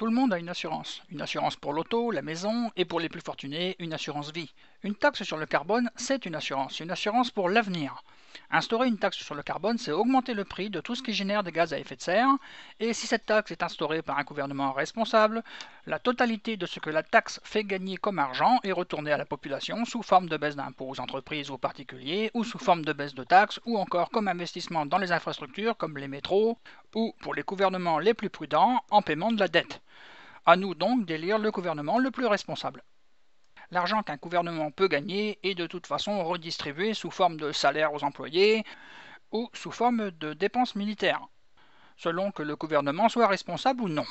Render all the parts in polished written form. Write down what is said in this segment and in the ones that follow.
Tout le monde a une assurance. Une assurance pour l'auto, la maison et pour les plus fortunés, une assurance vie. Une taxe sur le carbone, c'est une assurance pour l'avenir. Instaurer une taxe sur le carbone, c'est augmenter le prix de tout ce qui génère des gaz à effet de serre, et si cette taxe est instaurée par un gouvernement responsable, la totalité de ce que la taxe fait gagner comme argent est retournée à la population sous forme de baisse d'impôts aux entreprises ou aux particuliers, ou sous forme de baisse de taxes, ou encore comme investissement dans les infrastructures comme les métros, ou pour les gouvernements les plus prudents, en paiement de la dette. À nous donc d'élire le gouvernement le plus responsable. L'argent qu'un gouvernement peut gagner est de toute façon redistribué sous forme de salaire aux employés ou sous forme de dépenses militaires, selon que le gouvernement soit responsable ou non.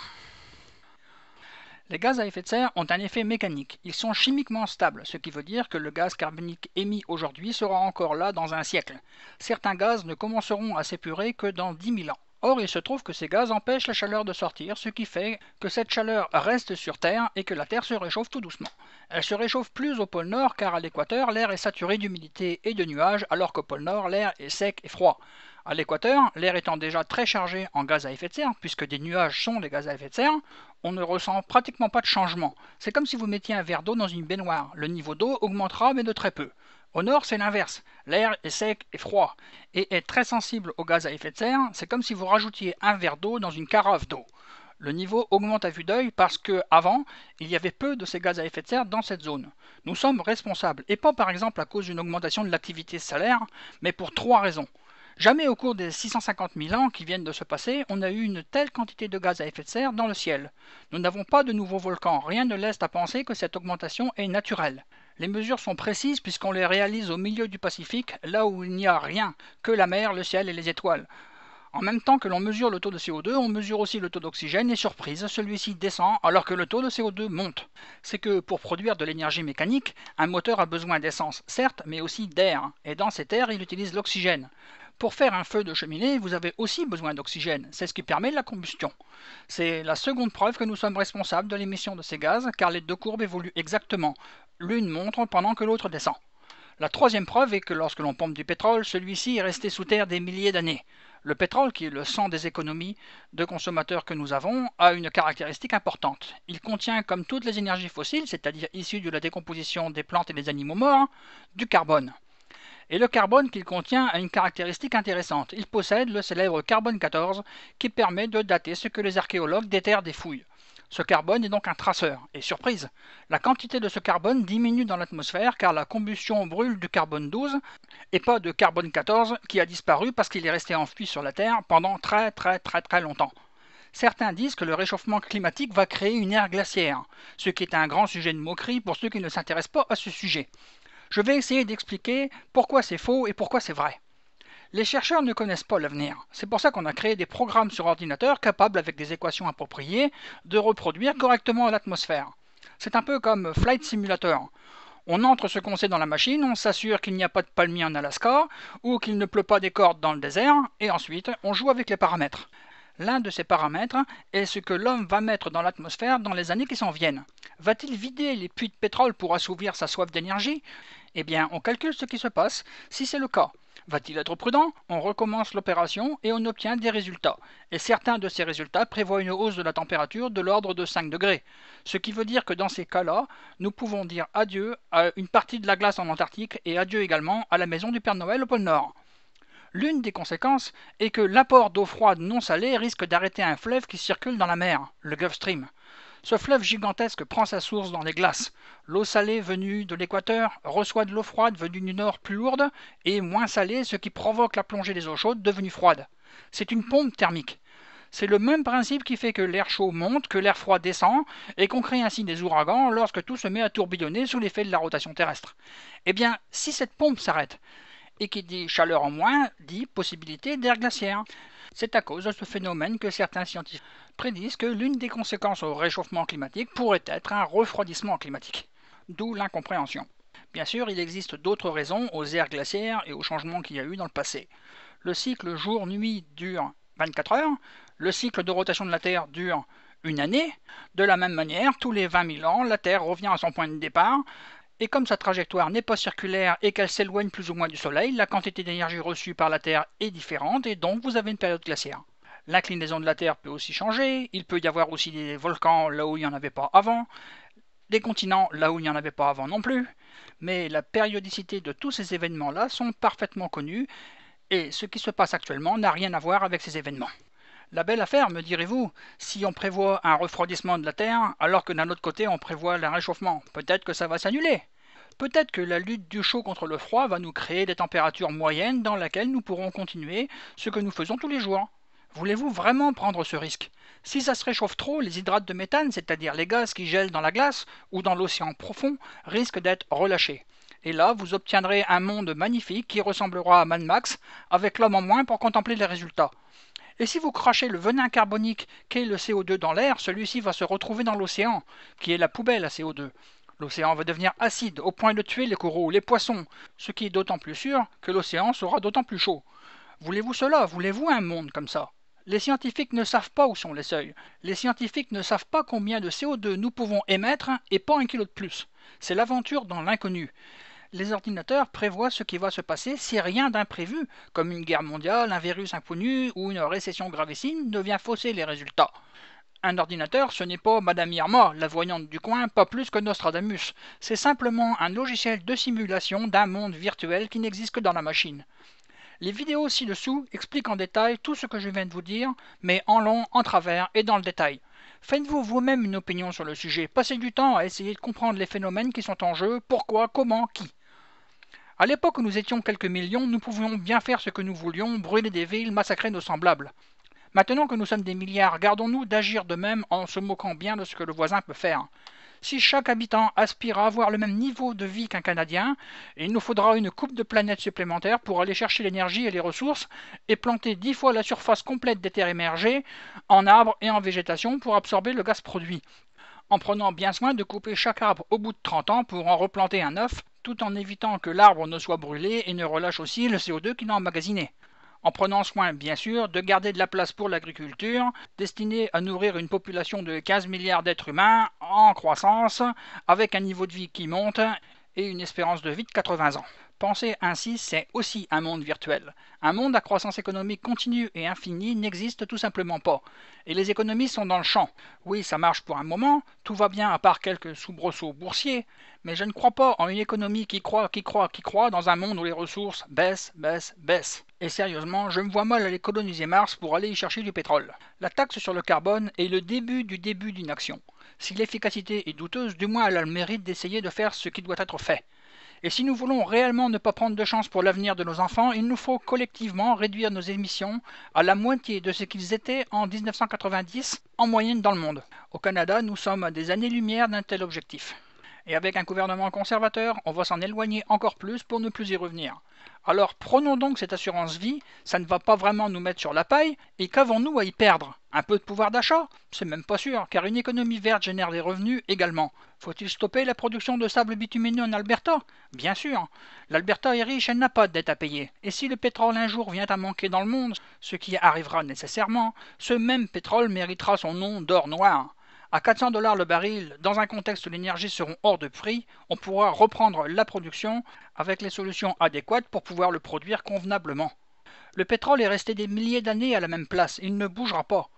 Les gaz à effet de serre ont un effet mécanique. Ils sont chimiquement stables, ce qui veut dire que le gaz carbonique émis aujourd'hui sera encore là dans un siècle. Certains gaz ne commenceront à s'épurer que dans 10 000 ans. Or, il se trouve que ces gaz empêchent la chaleur de sortir, ce qui fait que cette chaleur reste sur Terre et que la Terre se réchauffe tout doucement. Elle se réchauffe plus au pôle Nord car à l'équateur, l'air est saturé d'humidité et de nuages, alors qu'au pôle Nord, l'air est sec et froid. À l'équateur, l'air étant déjà très chargé en gaz à effet de serre, puisque des nuages sont des gaz à effet de serre, on ne ressent pratiquement pas de changement. C'est comme si vous mettiez un verre d'eau dans une baignoire. Le niveau d'eau augmentera, mais de très peu. Au nord, c'est l'inverse. L'air est sec et froid, et est très sensible aux gaz à effet de serre. C'est comme si vous rajoutiez un verre d'eau dans une carafe d'eau. Le niveau augmente à vue d'œil parce qu'avant, il y avait peu de ces gaz à effet de serre dans cette zone. Nous sommes responsables, et pas par exemple à cause d'une augmentation de l'activité solaire, mais pour 3 raisons. Jamais au cours des 650 000 ans qui viennent de se passer, on a eu une telle quantité de gaz à effet de serre dans le ciel. Nous n'avons pas de nouveaux volcans, rien ne laisse à penser que cette augmentation est naturelle. Les mesures sont précises puisqu'on les réalise au milieu du Pacifique, là où il n'y a rien, que la mer, le ciel et les étoiles. En même temps que l'on mesure le taux de CO2, on mesure aussi le taux d'oxygène et surprise, celui-ci descend alors que le taux de CO2 monte. C'est que pour produire de l'énergie mécanique, un moteur a besoin d'essence, certes, mais aussi d'air, et dans cet air, il utilise l'oxygène. Pour faire un feu de cheminée, vous avez aussi besoin d'oxygène, c'est ce qui permet la combustion. C'est la seconde preuve que nous sommes responsables de l'émission de ces gaz, car les deux courbes évoluent exactement. L'une monte pendant que l'autre descend. La troisième preuve est que lorsque l'on pompe du pétrole, celui-ci est resté sous terre des milliers d'années. Le pétrole, qui est le sang des économies de consommateurs que nous avons, a une caractéristique importante. Il contient, comme toutes les énergies fossiles, c'est-à-dire issues de la décomposition des plantes et des animaux morts, du carbone. Et le carbone qu'il contient a une caractéristique intéressante. Il possède le célèbre carbone 14 qui permet de dater ce que les archéologues déterrent des fouilles. Ce carbone est donc un traceur. Et surprise, la quantité de ce carbone diminue dans l'atmosphère car la combustion brûle du carbone 12 et pas de carbone 14 qui a disparu parce qu'il est resté enfoui sur la Terre pendant très longtemps. Certains disent que le réchauffement climatique va créer une ère glaciaire, ce qui est un grand sujet de moquerie pour ceux qui ne s'intéressent pas à ce sujet. Je vais essayer d'expliquer pourquoi c'est faux et pourquoi c'est vrai. Les chercheurs ne connaissent pas l'avenir. C'est pour ça qu'on a créé des programmes sur ordinateur capables, avec des équations appropriées, de reproduire correctement l'atmosphère. C'est un peu comme Flight Simulator. On entre ce qu'on sait dans la machine, on s'assure qu'il n'y a pas de palmiers en Alaska, ou qu'il ne pleut pas des cordes dans le désert, et ensuite on joue avec les paramètres. L'un de ces paramètres est ce que l'homme va mettre dans l'atmosphère dans les années qui s'en viennent. Va-t-il vider les puits de pétrole pour assouvir sa soif d'énergie ? Eh bien, on calcule ce qui se passe si c'est le cas. Va-t-il être prudent? On recommence l'opération et on obtient des résultats. Et certains de ces résultats prévoient une hausse de la température de l'ordre de 5 degrés. Ce qui veut dire que dans ces cas-là, nous pouvons dire adieu à une partie de la glace en Antarctique et adieu également à la maison du Père Noël au pôle Nord. L'une des conséquences est que l'apport d'eau froide non salée risque d'arrêter un fleuve qui circule dans la mer, le Gulf Stream. Ce fleuve gigantesque prend sa source dans les glaces. L'eau salée venue de l'équateur reçoit de l'eau froide venue du nord plus lourde et moins salée, ce qui provoque la plongée des eaux chaudes devenues froides. C'est une pompe thermique. C'est le même principe qui fait que l'air chaud monte, que l'air froid descend, et qu'on crée ainsi des ouragans lorsque tout se met à tourbillonner sous l'effet de la rotation terrestre. Eh bien, si cette pompe s'arrête, et qui dit chaleur en moins, dit possibilité d'air glaciaire. C'est à cause de ce phénomène que certains scientifiques prédisent que l'une des conséquences au réchauffement climatique pourrait être un refroidissement climatique. D'où l'incompréhension. Bien sûr, il existe d'autres raisons aux ères glaciaires et aux changements qu'il y a eu dans le passé. Le cycle jour-nuit dure 24 heures, le cycle de rotation de la Terre dure une année. De la même manière, tous les 20 000 ans, la Terre revient à son point de départ, et comme sa trajectoire n'est pas circulaire et qu'elle s'éloigne plus ou moins du Soleil, la quantité d'énergie reçue par la Terre est différente et donc vous avez une période glaciaire. L'inclinaison de la Terre peut aussi changer, il peut y avoir aussi des volcans là où il n'y en avait pas avant, des continents là où il n'y en avait pas avant non plus, mais la périodicité de tous ces événements-là sont parfaitement connus, et ce qui se passe actuellement n'a rien à voir avec ces événements. La belle affaire, me direz-vous, si on prévoit un refroidissement de la Terre, alors que d'un autre côté on prévoit le réchauffement, peut-être que ça va s'annuler. Peut-être que la lutte du chaud contre le froid va nous créer des températures moyennes dans lesquelles nous pourrons continuer ce que nous faisons tous les jours. Voulez-vous vraiment prendre ce risque? Si ça se réchauffe trop, les hydrates de méthane, c'est-à-dire les gaz qui gèlent dans la glace ou dans l'océan profond, risquent d'être relâchés. Et là, vous obtiendrez un monde magnifique qui ressemblera à Mad Max, avec l'homme en moins pour contempler les résultats. Et si vous crachez le venin carbonique qu'est le CO2 dans l'air, celui-ci va se retrouver dans l'océan, qui est la poubelle à CO2. L'océan va devenir acide au point de tuer les coraux, les poissons, ce qui est d'autant plus sûr que l'océan sera d'autant plus chaud. Voulez-vous cela? Voulez-vous un monde comme ça? Les scientifiques ne savent pas où sont les seuils. Les scientifiques ne savent pas combien de CO2 nous pouvons émettre et pas un kilo de plus. C'est l'aventure dans l'inconnu. Les ordinateurs prévoient ce qui va se passer si rien d'imprévu, comme une guerre mondiale, un virus inconnu ou une récession gravissime, ne vient fausser les résultats. Un ordinateur, ce n'est pas Madame Irma, la voyante du coin, pas plus que Nostradamus. C'est simplement un logiciel de simulation d'un monde virtuel qui n'existe que dans la machine. Les vidéos ci-dessous expliquent en détail tout ce que je viens de vous dire, mais en long, en travers et dans le détail. Faites-vous vous-même une opinion sur le sujet, passez du temps à essayer de comprendre les phénomènes qui sont en jeu, pourquoi, comment, qui. À l'époque où nous étions quelques millions, nous pouvions bien faire ce que nous voulions, brûler des villes, massacrer nos semblables. Maintenant que nous sommes des milliards, gardons-nous d'agir de même en se moquant bien de ce que le voisin peut faire. Si chaque habitant aspire à avoir le même niveau de vie qu'un Canadien, il nous faudra une coupe de planètes supplémentaire pour aller chercher l'énergie et les ressources et planter 10 fois la surface complète des terres émergées en arbres et en végétation pour absorber le gaz produit, en prenant bien soin de couper chaque arbre au bout de 30 ans pour en replanter un neuf, tout en évitant que l'arbre ne soit brûlé et ne relâche aussi le CO2 qu'il a emmagasiné. En prenant soin, bien sûr, de garder de la place pour l'agriculture, destinée à nourrir une population de 15 milliards d'êtres humains en croissance, avec un niveau de vie qui monte et une espérance de vie de 80 ans. Penser ainsi, c'est aussi un monde virtuel. Un monde à croissance économique continue et infinie n'existe tout simplement pas. Et les économies sont dans le champ. Oui, ça marche pour un moment, tout va bien à part quelques soubresauts boursiers, mais je ne crois pas en une économie qui croît dans un monde où les ressources baissent. Et sérieusement, je me vois mal aller coloniser Mars pour aller y chercher du pétrole. La taxe sur le carbone est le début d'une action. Si l'efficacité est douteuse, du moins elle a le mérite d'essayer de faire ce qui doit être fait. Et si nous voulons réellement ne pas prendre de chance pour l'avenir de nos enfants, il nous faut collectivement réduire nos émissions à la moitié de ce qu'ils étaient en 1990 en moyenne dans le monde. Au Canada, nous sommes à des années-lumière d'un tel objectif. Et avec un gouvernement conservateur, on va s'en éloigner encore plus pour ne plus y revenir. Alors prenons donc cette assurance vie, ça ne va pas vraiment nous mettre sur la paille, et qu'avons-nous à y perdre? Un peu de pouvoir d'achat? C'est même pas sûr, car une économie verte génère des revenus également. Faut-il stopper la production de sable bitumineux en Alberta? Bien sûr. L'Alberta est riche, elle n'a pas de dette à payer. Et si le pétrole un jour vient à manquer dans le monde, ce qui arrivera nécessairement, ce même pétrole méritera son nom d'or noir. À 400 $ le baril, dans un contexte où les énergies seront hors de prix, on pourra reprendre la production avec les solutions adéquates pour pouvoir le produire convenablement. Le pétrole est resté des milliers d'années à la même place, il ne bougera pas.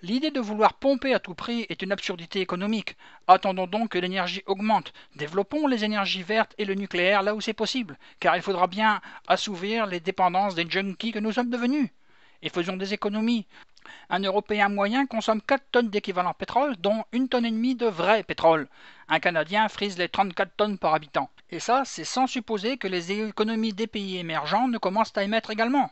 L'idée de vouloir pomper à tout prix est une absurdité économique. Attendons donc que l'énergie augmente. Développons les énergies vertes et le nucléaire là où c'est possible, car il faudra bien assouvir les dépendances des junkies que nous sommes devenus. Et faisons des économies. Un Européen moyen consomme 4 tonnes d'équivalent pétrole, dont 1,5 tonne de vrai pétrole. Un Canadien frise les 34 tonnes par habitant. Et ça, c'est sans supposer que les économies des pays émergents ne commencent à émettre également.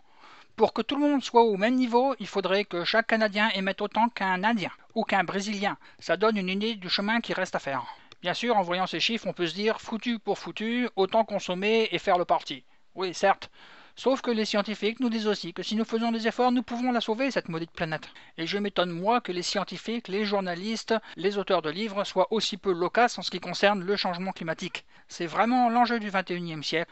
Pour que tout le monde soit au même niveau, il faudrait que chaque Canadien émette autant qu'un Indien ou qu'un Brésilien. Ça donne une idée du chemin qui reste à faire. Bien sûr, en voyant ces chiffres, on peut se dire foutu pour foutu, autant consommer et faire le parti. Oui, certes. Sauf que les scientifiques nous disent aussi que si nous faisons des efforts, nous pouvons la sauver, cette maudite planète. Et je m'étonne, moi, que les scientifiques, les journalistes, les auteurs de livres soient aussi peu loquaces en ce qui concerne le changement climatique. C'est vraiment l'enjeu du XXIe siècle.